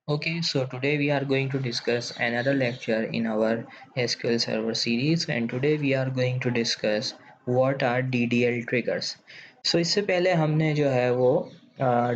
Okay, so today we are going to discuss another lecture in our SQL Server series, and today we are going to discuss what are DDL triggers. So इससे पहले हमने जो है वो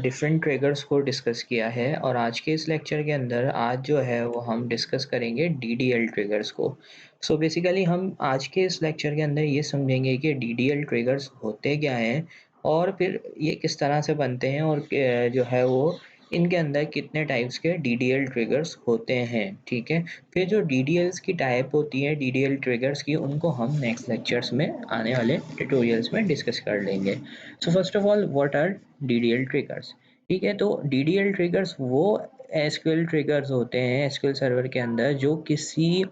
different triggers को discuss किया है, और आज के इस लेक्चर के अंदर आज जो है वो हम डिस्कस करेंगे DDL ट्रिगर्स को। सो बेसिकली हम आज के इस लेक्चर के अंदर ये समझेंगे कि DDL ट्रिगर्स होते क्या हैं, और फिर ये किस तरह से बनते हैं, और जो है वो इनके अंदर कितने टाइप्स के DDL ट्रिगर्स होते हैं। ठीक है, फिर जो DDLs की टाइप होती है DDL ट्रिगर्स की, उनको हम नेक्स्ट लेक्चर्स में आने वाले ट्यूटोरियल्स में डिस्कस कर लेंगे। So first of all, what are DDL triggers? ठीक है, तो DDL ट्रिगर्स वो एसक्यूएल ट्रिगर्स होते हैं एसक्यूएल सर्वर के अंदर जो किसी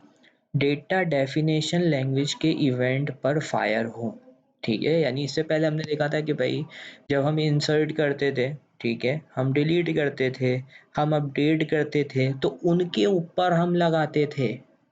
डेटा डेफिनेशन लैंग्वेज के इवेंट पर फायर हो। ठीक है, यानी इससे पहले हमने देखा था कि भाई जब हम इंसर्ट करते थे, ठीक है, हम डिलीट करते थे, हम अपडेट करते थे, तो उनके ऊपर हम लगाते थे।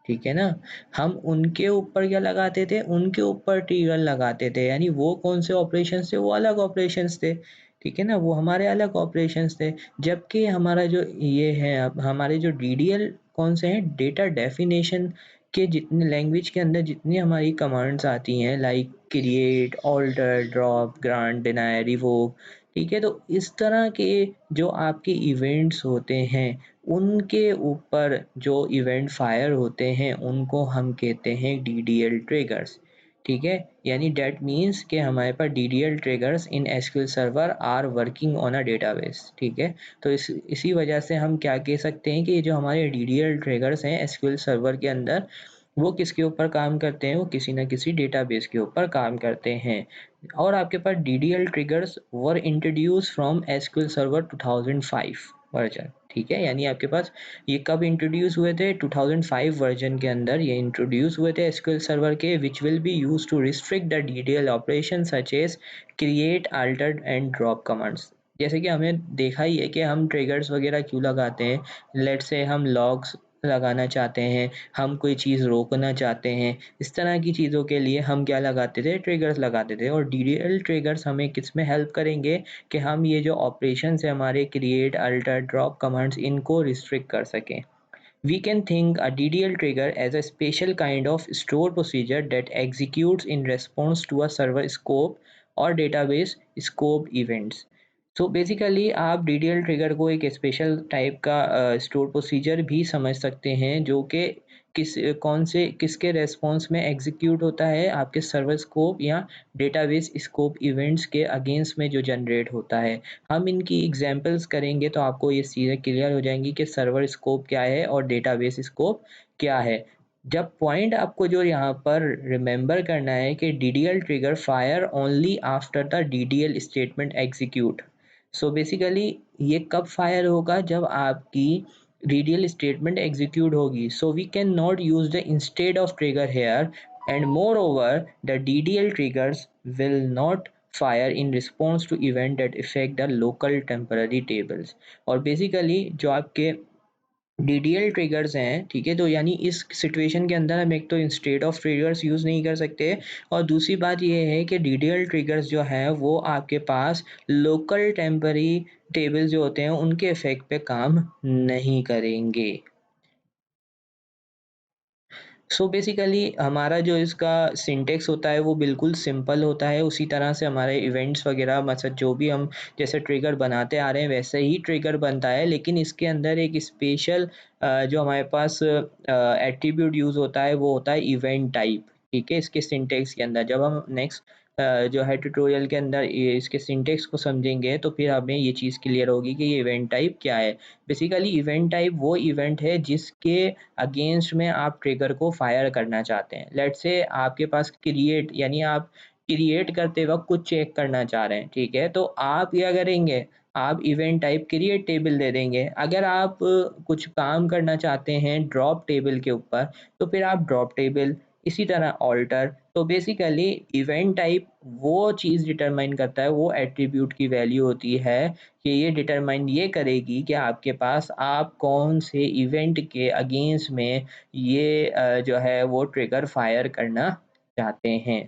ठीक है ना, हम उनके ऊपर क्या लगाते थे, उनके ऊपर ट्रिगर लगाते थे, यानी वो कौन से ऑपरेशंस थे, वो अलग ऑपरेशंस थे। ठीक है ना, वो हमारे अलग ऑपरेशंस थे। जबकि हमारा जो ये है, अब हमारे जो डीडीएल कौन से हैं, डेटा डेफिनेशन के जितने लैंग्वेज के अंदर जितनी हमारी कमांड्स आती हैं, like create, alter, drop, grant, deny, revoke. ठीक है, तो इस तरह के जो आपके इवेंट्स होते हैं, उनके ऊपर जो इवेंट फायर होते हैं, उनको हम कहते हैं डीडीएल ट्रिगर्स। ठीक है, यानी डेट मीन्स कि हमारे पास DDL triggers in SQL server are working on a database. ठीक है, तो इसी वजह से हम क्या कह सकते हैं कि ये जो हमारे डीडीएल ट्रिगर्स हैं एसक्यूएल सर्वर के अंदर, वो किसके ऊपर काम करते हैं, वो किसी ना किसी डेटाबेस के ऊपर काम करते हैं। और आपके पास DDL triggers were introduce from SQL server 2005 version. ठीक है, यानी आपके पास ये कब इंट्रोड्यूस हुए थे, 2005 वर्जन के अंदर ये इंट्रोड्यूस हुए थे एसक्यूएल सर्वर के, which will be use to restrict the DDL operation such as create, alter and drop commands. जैसे कि हमें देखा ही है कि हम ट्रिगर्स वगैरह क्यों लगाते हैं। लेट्स से हम लॉग्स लगाना चाहते हैं, हम कोई चीज़ रोकना चाहते हैं, इस तरह की चीज़ों के लिए हम क्या लगाते थे, ट्रिगर्स लगाते थे। और डीडीएल ट्रिगर्स हमें किस में हेल्प करेंगे कि हम ये जो ऑपरेशंस है हमारे क्रिएट, अल्टर, ड्रॉप कमांड्स, इनको रिस्ट्रिक्ट कर सकें। We can think a DDL trigger as a special kind of store procedure that executes in response to a server scope or database scope events. So basically आप DDL trigger को एक special type का store procedure भी समझ सकते हैं, जो कि किसके रेस्पॉन्स में एग्जीक्यूट होता है, आपके सर्वर स्कोप या डेटाबेस स्कोप इवेंट्स के अगेंस्ट में जो जनरेट होता है। हम इनकी एग्जांपल्स करेंगे तो आपको ये चीज़ें क्लियर हो जाएंगी कि सर्वर स्कोप क्या है और डेटाबेस स्कोप क्या है। जब पॉइंट आपको जो यहाँ पर रिमेंबर करना है कि DDL trigger fire only after the DDL statement execute. So basically ये कब फायर होगा, जब आपकी DDL स्टेटमेंट एग्जीक्यूट होगी। So we can not use the instead of trigger here, and moreover the DDL triggers will not fire in response to event that affect the local temporary tables। और basically जो आपके DDL triggers हैं, ठीक है, तो यानी इस situation के अंदर हम एक तो इंस्टेड ऑफ ट्रिगर्स यूज़ नहीं कर सकते, और दूसरी बात ये है कि DDL ट्रिगर्स जो हैं वो आपके पास लोकल टेम्पररी टेबल्स जो होते हैं उनके इफेक्ट पे काम नहीं करेंगे। सो बेसिकली हमारा जो इसका सिंटेक्स होता है वो बिल्कुल सिंपल होता है। उसी तरह से हमारे इवेंट्स वगैरह, मतलब जो भी हम जैसे ट्रिगर बनाते आ रहे हैं वैसे ही ट्रिगर बनता है, लेकिन इसके अंदर एक स्पेशल जो हमारे पास एट्रीब्यूट यूज़ होता है वो होता है इवेंट टाइप। ठीक है, इसके सिंटेक्स के अंदर जब हम नेक्स्ट जो है ट्यूटोरियल के अंदर ये इसके सिंटेक्स को समझेंगे तो फिर हमें ये चीज़ क्लियर होगी कि ये इवेंट टाइप क्या है। बेसिकली इवेंट टाइप वो इवेंट है जिसके अगेंस्ट में आप ट्रिगर को फायर करना चाहते हैं। लेट्स से आपके पास क्रिएट, यानी आप क्रिएट करते वक्त कुछ चेक करना चाह रहे हैं। ठीक है, तो आप क्या करेंगे, आप इवेंट टाइप क्रिएट टेबल दे देंगे। अगर आप कुछ काम करना चाहते हैं ड्रॉप टेबल के ऊपर, तो फिर आप ड्रॉप टेबल, इसी तरह ऑल्टर। तो बेसिकली इवेंट टाइप वो चीज़ डिटरमाइन करता है, वो एट्रीब्यूट की वैल्यू होती है कि ये डिटरमाइन ये करेगी कि आपके पास आप कौन से इवेंट के अगेंस्ट में ये जो है वो ट्रिगर फायर करना चाहते हैं।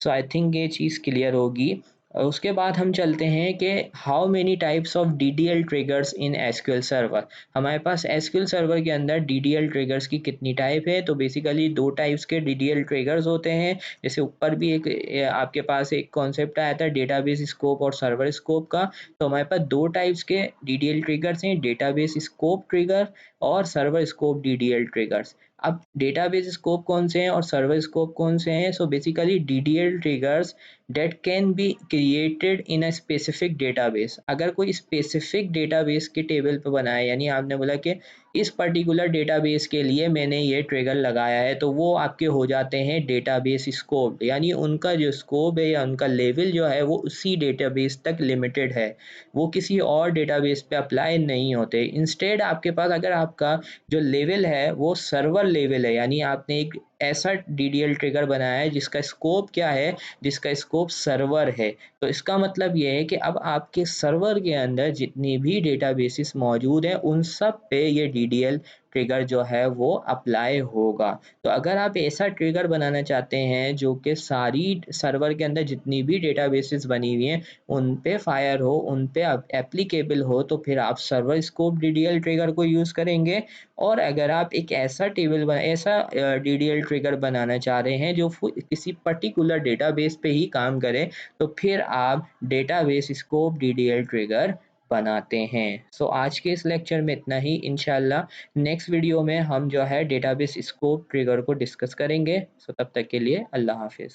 सो आई थिंक ये चीज़ क्लियर होगी। उसके बाद हम चलते हैं कि how many types of DDL triggers in SQL server. हमारे पास एसक्यूएल सर्वर के अंदर डीडीएल ट्रिगर्स की कितनी टाइप है, तो बेसिकली दो टाइप्स के डीडीएल ट्रिगर्स होते हैं। जैसे ऊपर भी एक आपके पास एक कॉन्सेप्ट आया था डेटाबेस स्कोप और सर्वर स्कोप का, तो हमारे पास दो टाइप्स के डीडीएल ट्रिगर्स हैं, डेटाबेस स्कोप ट्रिगर और सर्वर स्कोप डीडीएल ट्रिगर्स। अब डेटाबेस स्कोप कौन से हैं और सर्वर स्कोप कौन से हैं? So basically DDL triggers that can be created in a specific database। अगर कोई स्पेसिफिक डेटाबेस के टेबल पे बनाया, यानी आपने बोला कि इस पर्टिकुलर डेटाबेस के लिए मैंने ये ट्रिगर लगाया है, तो वो आपके हो जाते हैं डेटाबेस स्कोप, यानी उनका जो स्कोप है या उनका लेवल जो है वो उसी डेटाबेस तक लिमिटेड है, वो किसी और डेटाबेस पे अप्लाई नहीं होते। इंस्टेड आपके पास अगर आपका जो लेवल है वो सर्वर लेवल है, यानी आपने एक ऐसा डीडीएल ट्रिगर बनाया है जिसका स्कोप क्या है, जिसका स्कोप सर्वर है, तो इसका मतलब ये है कि अब आपके सर्वर के अंदर जितनी भी डेटाबेसेस मौजूद हैं उन सब पे ये डीडीएल ट्रिगर जो है वो अप्लाई होगा। तो अगर आप ऐसा ट्रिगर बनाना चाहते हैं जो कि सारी सर्वर के अंदर जितनी भी डेटाबेसेस बनी हुई हैं उन पे फायर हो, उन पे एप्लीकेबल हो, तो फिर आप सर्वर स्कोप डीडीएल ट्रिगर को यूज़ करेंगे। और अगर आप एक ऐसा डीडीएल ट्रिगर बनाना चाह रहे हैं जो किसी पर्टिकुलर डेटाबेस पे ही काम करे, तो फिर आप डेटाबेस स्कोप डीडीएल ट्रिगर बनाते हैं। सो आज के इस लेक्चर में इतना ही। इंशाल्लाह नेक्स्ट वीडियो में हम जो है डेटाबेस स्कोप ट्रिगर को डिस्कस करेंगे। सो तब तक के लिए अल्लाह हाफिज़।